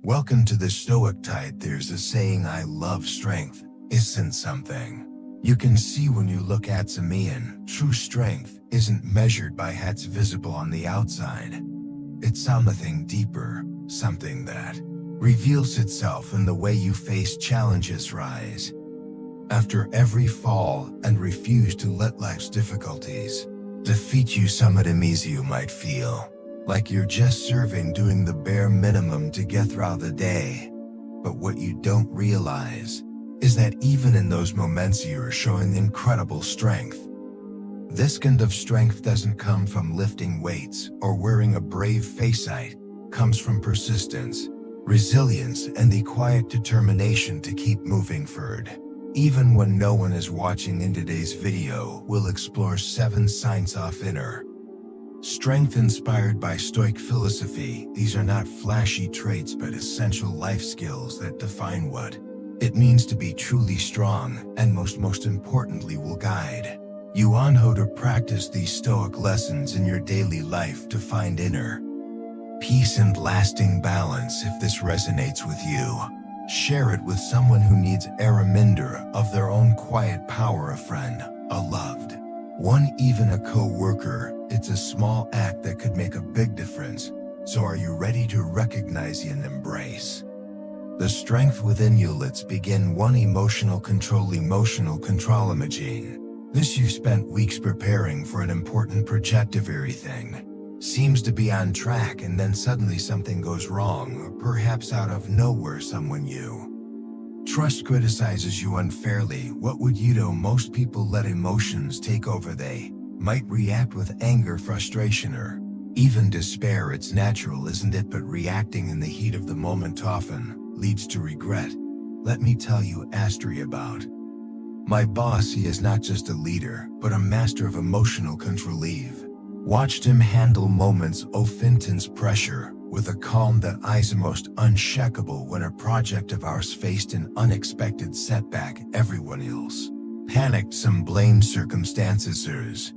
Welcome to the Stoic Tide. There's a saying, I love strength, isn't something you can see when you look at me, and true strength isn't measured by what's visible on the outside. It's something deeper, something that reveals itself in the way you face challenges, rise after every fall, and refuse to let life's difficulties defeat you. Some of them easy you might feel like you're just doing the bare minimum to get through the day. But what you don't realize is that even in those moments you're showing incredible strength. This kind of strength doesn't come from lifting weights or wearing a brave face. It comes from persistence, resilience, and the quiet determination to keep moving forward. Even when no one is watching. In today's video, we'll explore 7 signs of inner strength inspired by Stoic philosophy. These are not flashy traits but essential life skills that define what it means to be truly strong, and most importantly will guide you on how to practice these Stoic lessons in your daily life to find inner peace and lasting balance. If this resonates with you, share it with someone who needs a reminder of their own quiet power. A friend, a loved one, even a co-worker. It's a small act that could make a big difference. So are you ready to recognize and embrace the strength within you? Let's begin. 1. Emotional control. Emotional control. Imagine this: you've spent weeks preparing for an important project. Everything seems to be on track, and then suddenly something goes wrong, or perhaps out of nowhere someone you trust criticizes you unfairly. What would you do? Most people let emotions take over. They might react with anger, frustration, or even despair. It's natural, isn't it? But reacting in the heat of the moment often leads to regret. Let me tell you a story about my boss. He is not just a leader, but a master of emotional control. Watched him handle moments of intense pressure with a calm that is most unshakable. When a project of ours faced an unexpected setback, everyone else panicked. Some blamed circumstances, others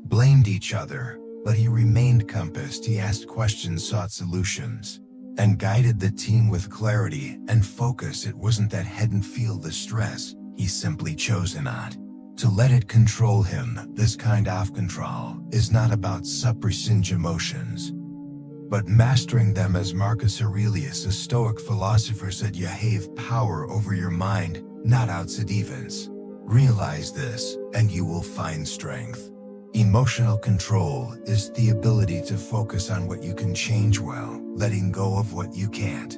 blamed each other, but he remained compassed. He asked questions, sought solutions, and guided the team with clarity and focus. It wasn't that he didn't feel the stress, he simply chose not to let it control him. This kind of control is not about suppressing emotions, but mastering them. As Marcus Aurelius, a Stoic philosopher, said, you have power over your mind, not outside events. Realize this, and you will find strength. Emotional control is the ability to focus on what you can change while letting go of what you can't.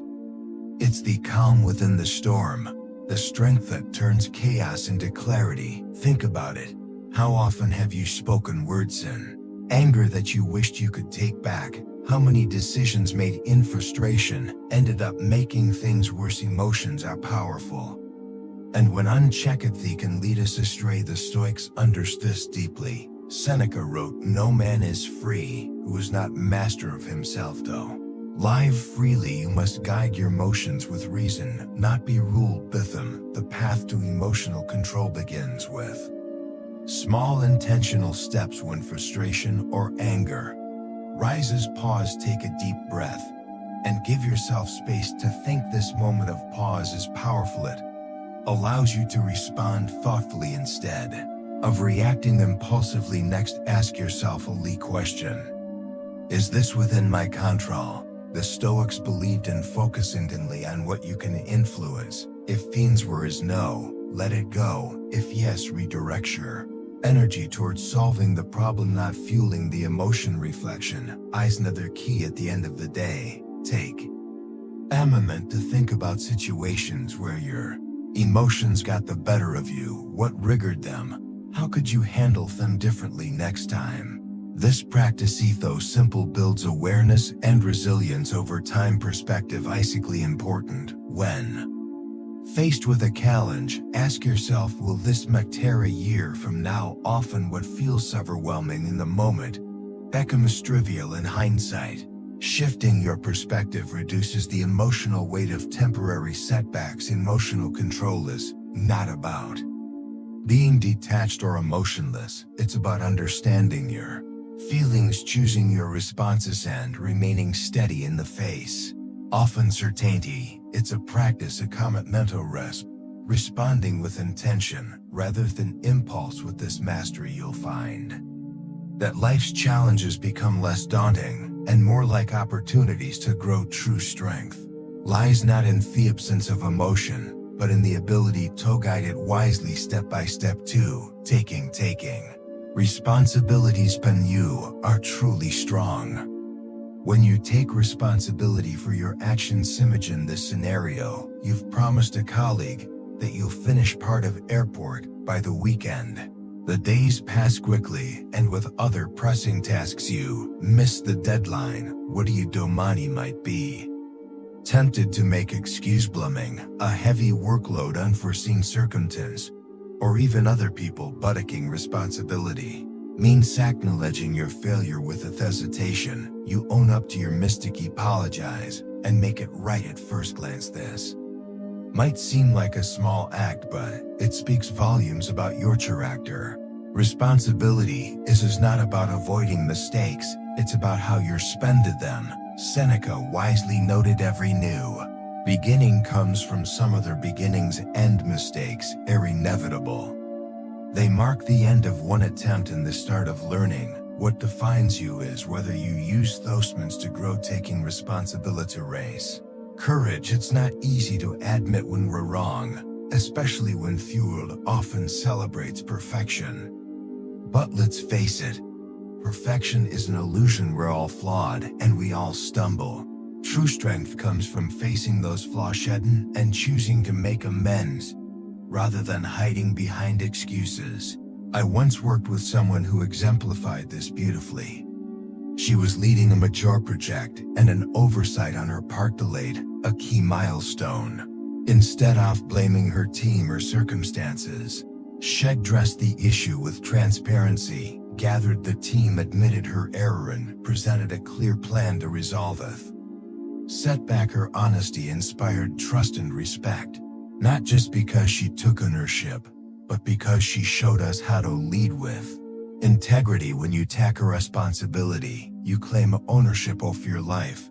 It's the calm within the storm, the strength that turns chaos into clarity. Think about it. How often have you spoken words in anger that you wished you could take back? How many decisions made in frustration ended up making things worse? Emotions are powerful, and when unchecked they can lead us astray. The Stoics understood this deeply. Seneca wrote, no man is free who is not master of himself. Though live freely, you must guide your emotions with reason, not be ruled by them. The path to emotional control begins with small intentional steps. When frustration or anger rises, pause, take a deep breath, and give yourself space to think. This moment of pause is powerful. It allows you to respond thoughtfully instead of reacting impulsively. Next, ask yourself a question: is this within my control? The Stoics believed in focusing intently on what you can influence. If the answer is no, let it go. If yes, redirect your energy towards solving the problem, not fueling the emotion. Reflection is another key. At the end of the day, take a moment to think about situations where your emotions got the better of you. What triggered them? How could you handle them differently next time? This practice, though simple, builds awareness and resilience over time. Perspective is critically important. When faced with a challenge, ask yourself, will this matter a year from now? Often what feels overwhelming in the moment becomes trivial in hindsight. Shifting your perspective reduces the emotional weight of temporary setbacks. Emotional control is not about being detached or emotionless. It's about understanding your feelings, choosing your responses, and remaining steady in the face Often certainty, it's a practice a common mental rest, responding with intention rather than impulse. With this mastery you'll find that life's challenges become less daunting and more like opportunities to grow. True strength lies not in the absence of emotion, but in the ability to guide it wisely step by step. 2. Taking responsibilities when you are truly strong. When you take responsibility for your actions. Imagine this scenario: you've promised a colleague that you'll finish part of airport by the weekend. The days pass quickly, and with other pressing tasks you miss the deadline. What do you do? Money might be tempted to make excuse, blaming a heavy workload, unforeseen circumstance, or even other people. But taking responsibility means acknowledging your failure with a hesitation. You own up to your mistake, apologize, and make it right. At first glance this might seem like a small act, but it speaks volumes about your character. Responsibility is not about avoiding mistakes, it's about how you spend them. Seneca wisely noted, every new beginning comes from some other beginnings, and mistakes are inevitable. They mark the end of one attempt and the start of learning. What defines you is whether you use those moments to grow. Taking responsibility race courage. It's not easy to admit when we're wrong, especially when fueled often celebrates perfection. But let's face it, perfection is an illusion. We're all flawed and we all stumble. True strength comes from facing those flaws and choosing to make amends, rather than hiding behind excuses. I once worked with someone who exemplified this beautifully. She was leading a major project, and an oversight on her part delayed a key milestone. Instead of blaming her team or circumstances, she addressed the issue with transparency, gathered the team, admitted her error, and presented a clear plan to resolve it. Setback. Her honesty inspired trust and respect, not just because she took ownership, but because she showed us how to lead with integrity. When you take a responsibility, you claim ownership of your life.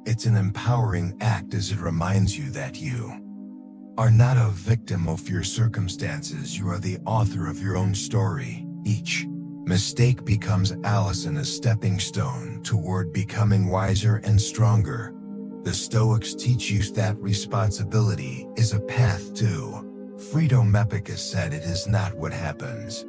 It's an empowering act as it reminds you that you are not a victim of your circumstances, you are the author of your own story. Each mistake becomes a stepping stone toward becoming wiser and stronger. The Stoics teach you that responsibility is a path to freedom. Epictetus said, it is not what happens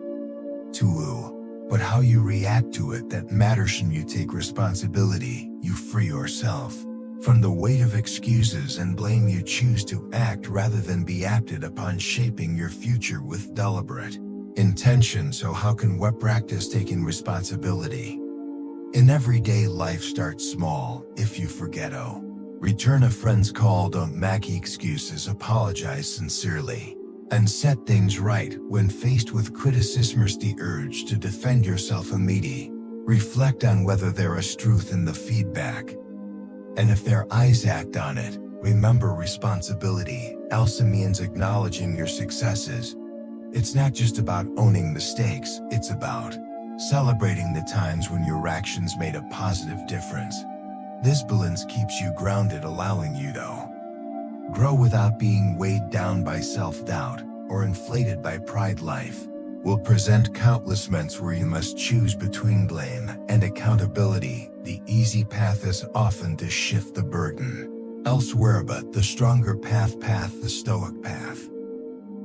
to you, but how you react to it that matters. When you take responsibility, you free yourself from the weight of excuses and blame. You choose to act rather than be acted upon, shaping your future with deliberate intention. So how can we practice taking responsibility? In everyday life, start small. If you forget return a friend's call, don't make excuses, apologize sincerely, and set things right. When faced with criticism or the urge to defend yourself, immediately reflect on whether there is truth in the feedback, and if there is, act on it. Remember, responsibility also means acknowledging your successes. It's not just about owning mistakes, it's about celebrating the times when your actions made a positive difference. This balance keeps you grounded, allowing you to grow without being weighed down by self-doubt or inflated by pride. Life will present countless moments where you must choose between blame and accountability. The easy path is often to shift the burden elsewhere, but the stronger path, the Stoic path,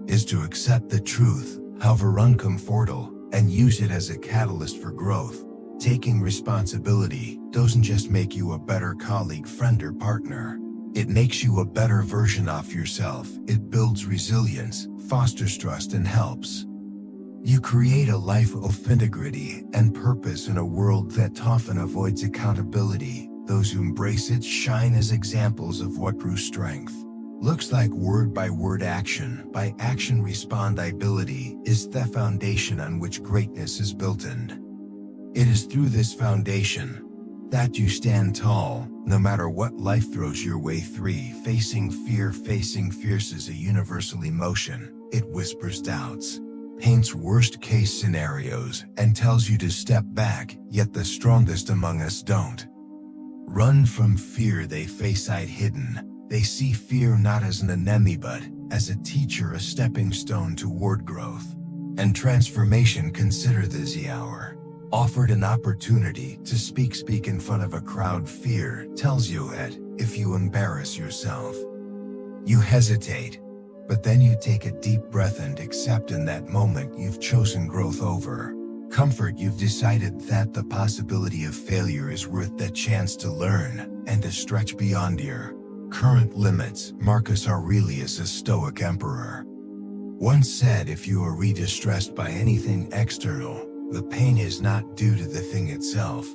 is to accept the truth, however uncomfortable, and use it as a catalyst for growth. Taking responsibility doesn't just make you a better colleague, friend, or partner. It makes you a better version of yourself. It builds resilience, fosters trust, and helps you create a life of integrity and purpose in a world that often avoids accountability. Those who embrace it shine as examples of what true strength looks like. Word by word, action by action, responsibility is the foundation on which greatness is built, and it is through this foundation that you stand tall, no matter what life throws your way. 3. Facing fear. Facing fear is a universal emotion. It whispers doubts, paints worst-case scenarios, and tells you to step back, yet the strongest among us don't Run from fear they face sight hidden. They see fear not as an enemy but as a teacher, a stepping stone toward growth and transformation. Consider this the hour. Offered an opportunity to speak in front of a crowd. Fear tells you that if you embarrass yourself, you hesitate, but then you take a deep breath and accept in that moment you've chosen growth over comfort. You've decided that the possibility of failure is worth that chance to learn and to stretch beyond your current limits. Marcus Aurelius, a Stoic emperor, once said, if you are distressed by anything external, the pain is not due to the thing itself,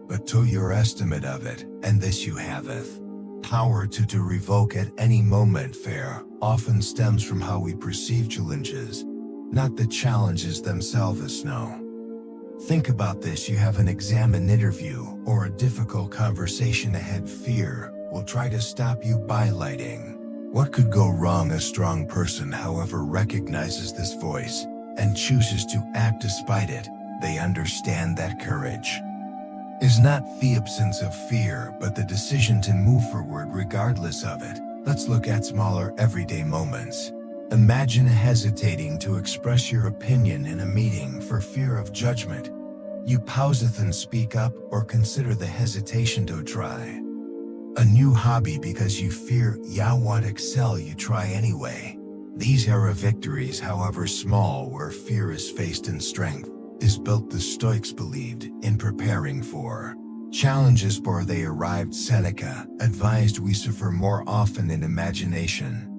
but to your estimate of it, and this you haveth power to revoke at any moment. Fear often stems from how we perceive challenges, not the challenges themselves. No. Think about this. You have an exam, an interview, or a difficult conversation ahead. Fear will try to stop you by lighting. What could go wrong? A strong person, however, recognizes this voice and chooses to act despite it. They understand that courage is not the absence of fear, but the decision to move forward regardless of it. Let's look at smaller everyday moments. Imagine hesitating to express your opinion in a meeting for fear of judgment. You pauseth and speak up, or consider the hesitation to try a new hobby because you fear you won't excel. You try anyway. These are victories, however small, where fear is faced and strength is built. The Stoics believed in preparing for challenges before they arrived. Seneca advised we suffer more often in imagination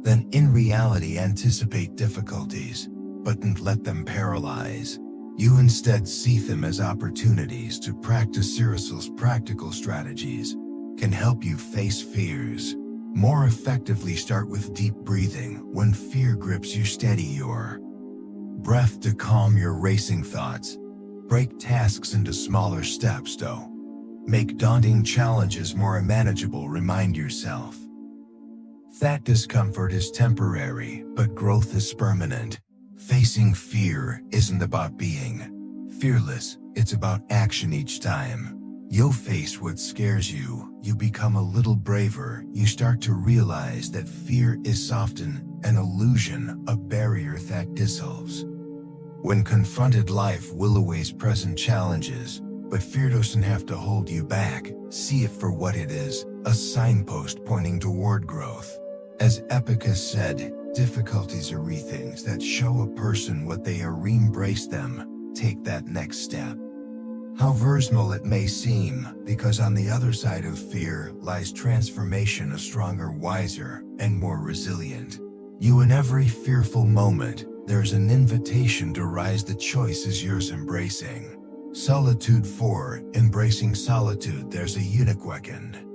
than in reality. Anticipate difficulties, but don't let them paralyze you. Instead, see them as opportunities to practice. Aristotle's practical strategies can help you face fears more effectively. Start with deep breathing. When fear grips you, steady your breath to calm your racing thoughts. Break tasks into smaller steps to make daunting challenges more manageable. Remind yourself that discomfort is temporary, but growth is permanent. Facing fear isn't about being fearless, it's about action. Each time you face what scares you, you become a little braver. You start to realize that fear is often an illusion, a barrier that dissolves when confronted. Life will always present challenges, but fear doesn't have to hold you back. See it for what it is, a signpost pointing toward growth. As Epictetus said, difficulties are things that show a person what they are. Embrace them, take that next step, however small it may seem, because on the other side of fear lies transformation, a stronger, wiser, and more resilient you. In every fearful moment, there's an invitation to rise. The choice is yours. Embracing solitude. For embracing solitude, there's a unique weapon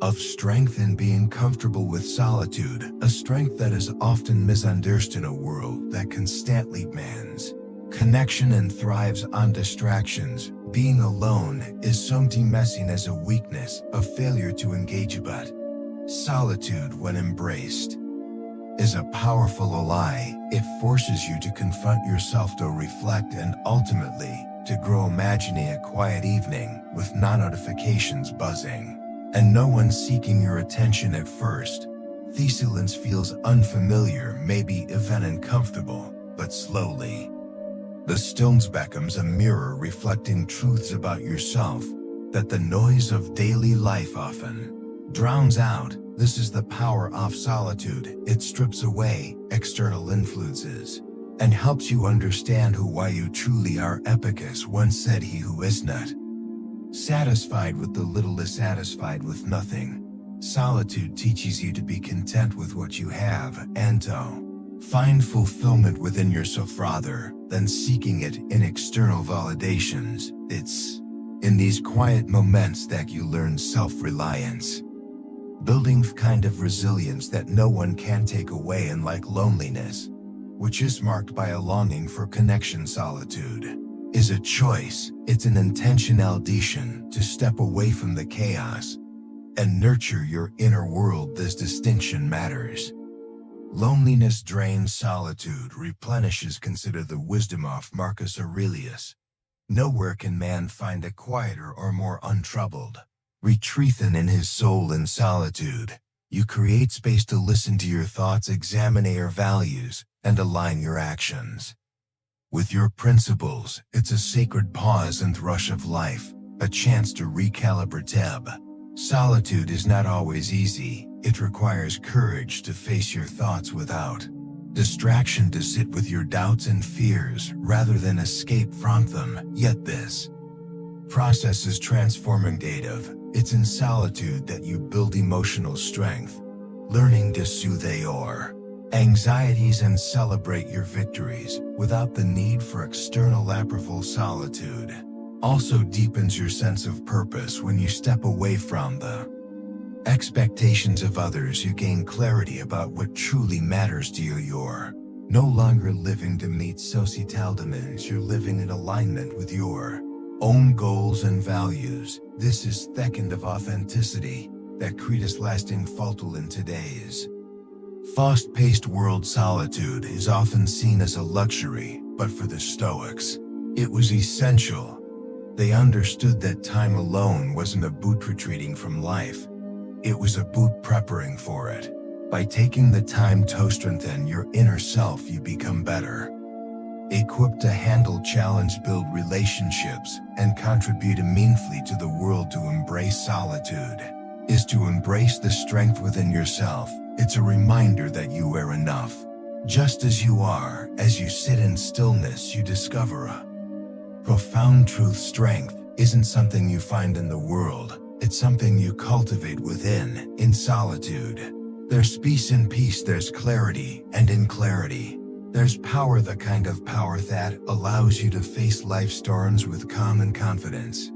of strength in being comfortable with solitude, a strength that is often misunderstood in a world that constantly demands connection and thrives on distractions. Being alone is something messy as a weakness, a failure to engage, but solitude, when embraced, is a powerful ally. It forces you to confront yourself, to reflect, and ultimately to grow. Imagining a quiet evening with no notifications buzzing and no one seeking your attention. At first, the silence feels unfamiliar, maybe even uncomfortable, but slowly, the stillness becomes a mirror reflecting truths about yourself that the noise of daily life often drowns out. This is the power of solitude. It strips away external influences and helps you understand why you truly are. Epictetus once said, he who is not satisfied with the little is satisfied with nothing. Solitude teaches you to be content with what you have and to find fulfillment within yourself rather than seeking it in external validations. It's in these quiet moments that you learn self-reliance, building the kind of resilience that no one can take away. And like loneliness, which is marked by a longing for connection, solitude is a choice. It's an intentional decision to step away from the chaos and nurture your inner world. This distinction matters. Loneliness drains, solitude replenishes. Consider the wisdom of Marcus Aurelius. Nowhere can man find a quieter or more untroubled Retreathen in his soul in solitude. You create space to listen to your thoughts, examine your values, and align your actions with your principles. It's a sacred pause in the rush of life, a chance to recalibrate. Solitude is not always easy. It requires courage to face your thoughts without distraction, to sit with your doubts and fears rather than escape from them. Yet this process is transformative. It's in solitude that you build emotional strength, learning to soothe your anxieties and celebrate your victories without the need for external approval. Solitude also deepens your sense of purpose. When you step away from the expectations of others, you gain clarity about what truly matters to you. You're no longer living to meet societal demands. You're living in alignment with your own goals and values. This is the kind of authenticity that creates lasting fulfillment in today's fast-paced world. Solitude is often seen as a luxury, but for the Stoics, it was essential. They understood that time alone wasn't about retreating from life. It was about preparing for it. By taking the time to strengthen your inner self, you become better equipped to handle challenge, build relationships, and contribute meaningfully to the world. To embrace solitude is to embrace the strength within yourself. It's a reminder that you are enough, just as you are. As you sit in stillness, you discover a profound truth. Strength isn't something you find in the world, it's something you cultivate within. In solitude, there's peace. In peace, there's clarity, and in clarity, there's power, the kind of power that allows you to face life storms with calm and confidence.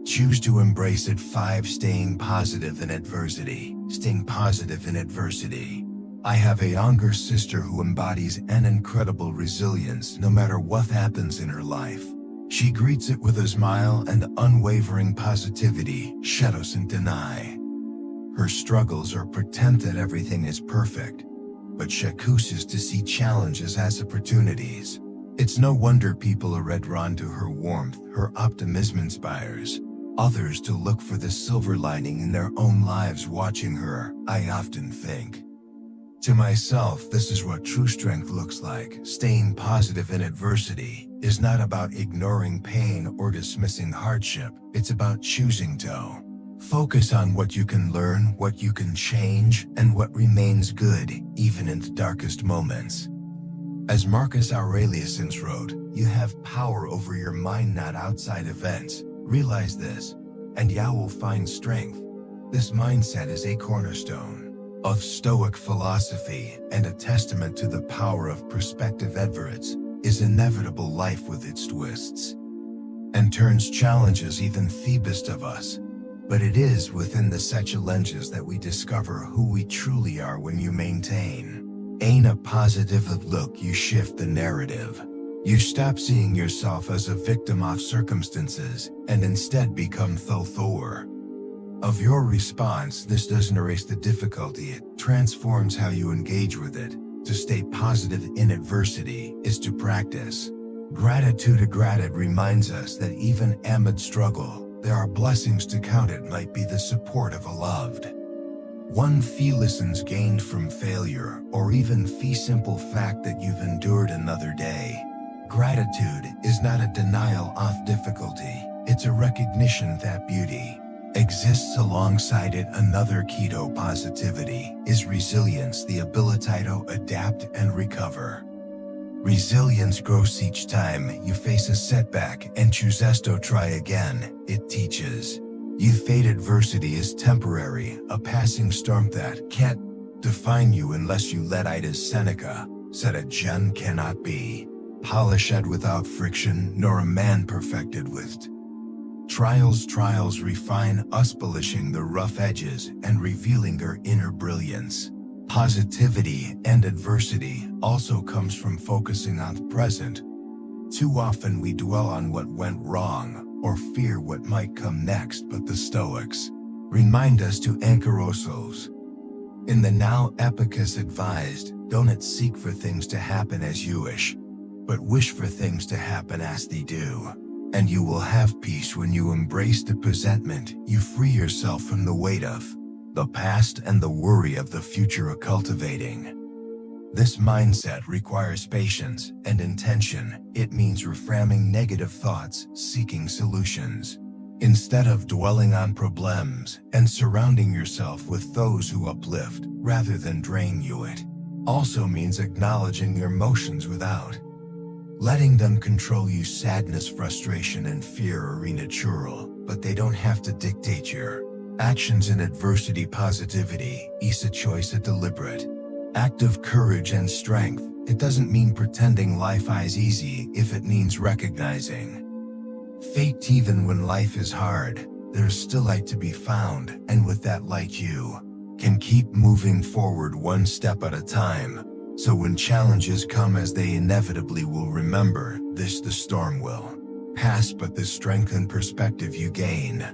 Choose to embrace it. 5. Staying positive in adversity. Staying positive in adversity. I have a younger sister who embodies an incredible resilience no matter what happens in her life. She greets it with a smile and unwavering positivity. She doesn't deny her struggles or pretend that everything is perfect, but she chooses to see challenges as opportunities. It's no wonder people are drawn to her warmth. Her optimism inspires others to look for the silver lining in their own lives. Watching her, I often think to myself, this is what true strength looks like. Staying positive in adversity is not about ignoring pain or dismissing hardship. It's about choosing to focus on what you can learn, what you can change, and what remains good, even in the darkest moments. As Marcus Aurelius once wrote, you have power over your mind, not outside events. Realize this, and you will find strength. This mindset is a cornerstone of Stoic philosophy and a testament to the power of perspective. Adverts is inevitable. Life with its twists and turns challenges even the best of us. But it is within the such challenges that we discover who we truly are. When you maintain a positive outlook, you shift the narrative. You stop seeing yourself as a victim of circumstances and instead become the author of your response. This doesn't erase the difficulty, it transforms how you engage with it. To stay positive in adversity is to practice gratitude. Gratitude reminds us that even amid struggle, there are blessings to count. It might be the support of a loved one, fee lessons gained from failure, or even the simple fact that you've endured another day. Gratitude is not a denial of difficulty, it's a recognition that beauty exists alongside it. Another key to positivity is resilience, the ability to adapt and recover. Resilience grows each time you face a setback and choose to try again. It teaches you that adversity is temporary, a passing storm that can't define you unless you let it. As Seneca said, a gem cannot be polished without friction, nor a man perfected with trials. Trials refine us, polishing the rough edges and revealing our inner brilliance. Positivity and adversity also comes from focusing on the present. Too often we dwell on what went wrong or fear what might come next, but the Stoics remind us to anchor ourselves in the now. Epictetus advised, don't seek for things to happen as you wish, but wish for things to happen as they do. And you will have peace when you embrace the presentment. You free yourself from the weight of the past and the worry of the future of cultivating. This mindset requires patience and intention. It means reframing negative thoughts, seeking solutions, instead of dwelling on problems, and surrounding yourself with those who uplift rather than drain you. It also means acknowledging your emotions without letting them control you. Sadness, frustration, and fear are natural, but they don't have to dictate your actions. In adversity, positivity is a choice, a deliberate act of courage and strength. It doesn't mean pretending life is easy. If it means recognizing fate even when life is hard, there's still light to be found, and with that light you can keep moving forward one step at a time. So when challenges come, as they inevitably will, remember this: the storm will pass, but the strength and perspective you gain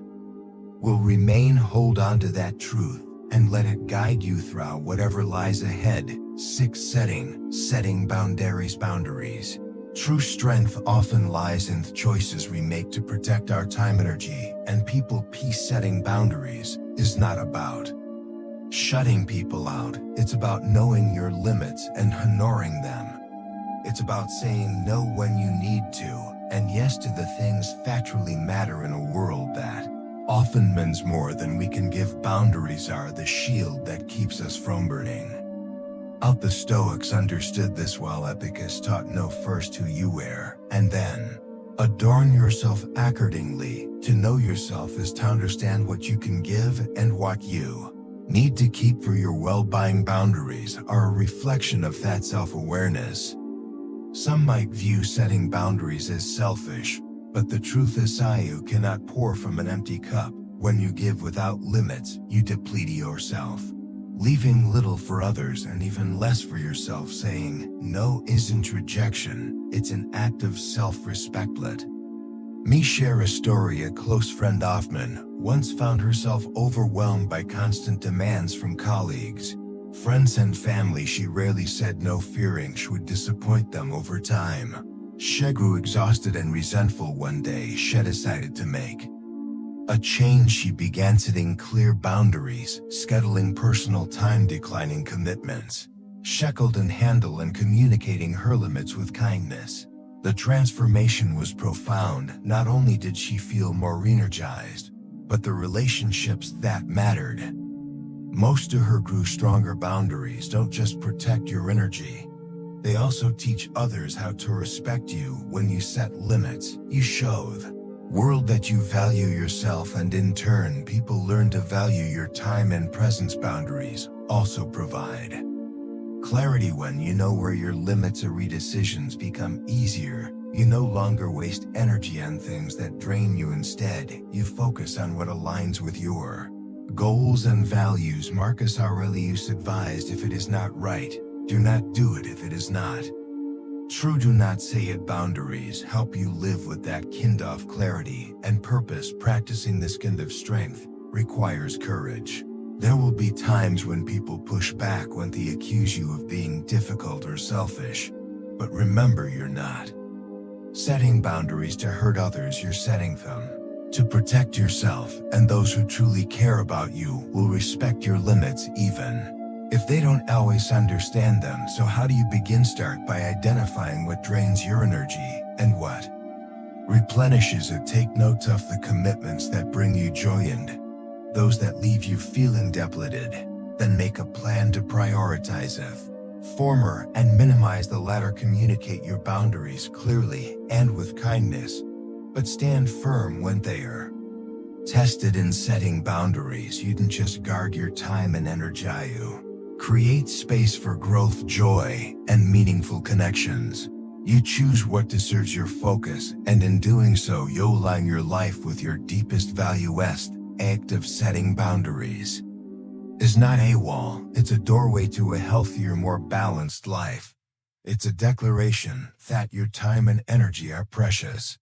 will remain. Hold on to that truth and let it guide you through whatever lies ahead. 6. Setting boundaries. True strength often lies in the choices we make to protect our time, energy, and people. Peace. Setting boundaries is not about shutting people out. It's about knowing your limits and honoring them. It's about saying no when you need to, and yes to the things that truly matter in a world that often means more than we can give. Boundaries are the shield that keeps us from burning out. The Stoics understood this well. Epictetus taught, know first who you were, and then adorn yourself accordingly. To know yourself is to understand what you can give and what you need to keep for your well-being. Boundaries are a reflection of that self-awareness. Some might view setting boundaries as selfish, but the truth is you cannot pour from an empty cup. When you give without limits, you deplete yourself, leaving little for others and even less for yourself. Saying no isn't rejection, it's an act of self-respect. Let me share a story. A close friend of mine once found herself overwhelmed by constant demands from colleagues, friends, and family. She rarely said no, fearing she would disappoint them. Over time, she grew exhausted and resentful. One day, she decided to make a change. She began setting clear boundaries, scheduling personal time, declining commitments, shackled and handle, and communicating her limits with kindness. The transformation was profound. Not only did she feel more energized, but the relationships that mattered most to her grew stronger. Boundaries don't just protect your energy, they also teach others how to respect you. When you set limits, you show the world that you value yourself, and in turn, people learn to value your time and presence. Boundaries also provide clarity. When you know where your limits are, decisions become easier. You no longer waste energy on things that drain you. Instead, you focus on what aligns with your goals and values. Marcus Aurelius advised, if it is not right, do not do it. If it is not true, do not say it. Boundaries help you live with that kind of clarity and purpose. Practicing this kind of strength requires courage. There will be times when people push back, when they accuse you of being difficult or selfish. But remember, you're not setting boundaries to hurt others, you're setting them to protect yourself, and those who truly care about you will respect your limits even if they don't always understand them. So how do you begin? Start by identifying what drains your energy and what replenishes it. Take note of the commitments that bring you joy and those that leave you feeling depleted. Then make a plan to prioritize the former and minimize the latter. Communicate your boundaries clearly and with kindness, but stand firm when they are tested. In setting boundaries, you don't just guard your time and energy, you create space for growth, joy, and meaningful connections. You choose what deserves your focus, and in doing so, you'll align your life with your deepest value. Act of setting boundaries is not a wall, it's a doorway to a healthier, more balanced life. It's a declaration that your time and energy are precious,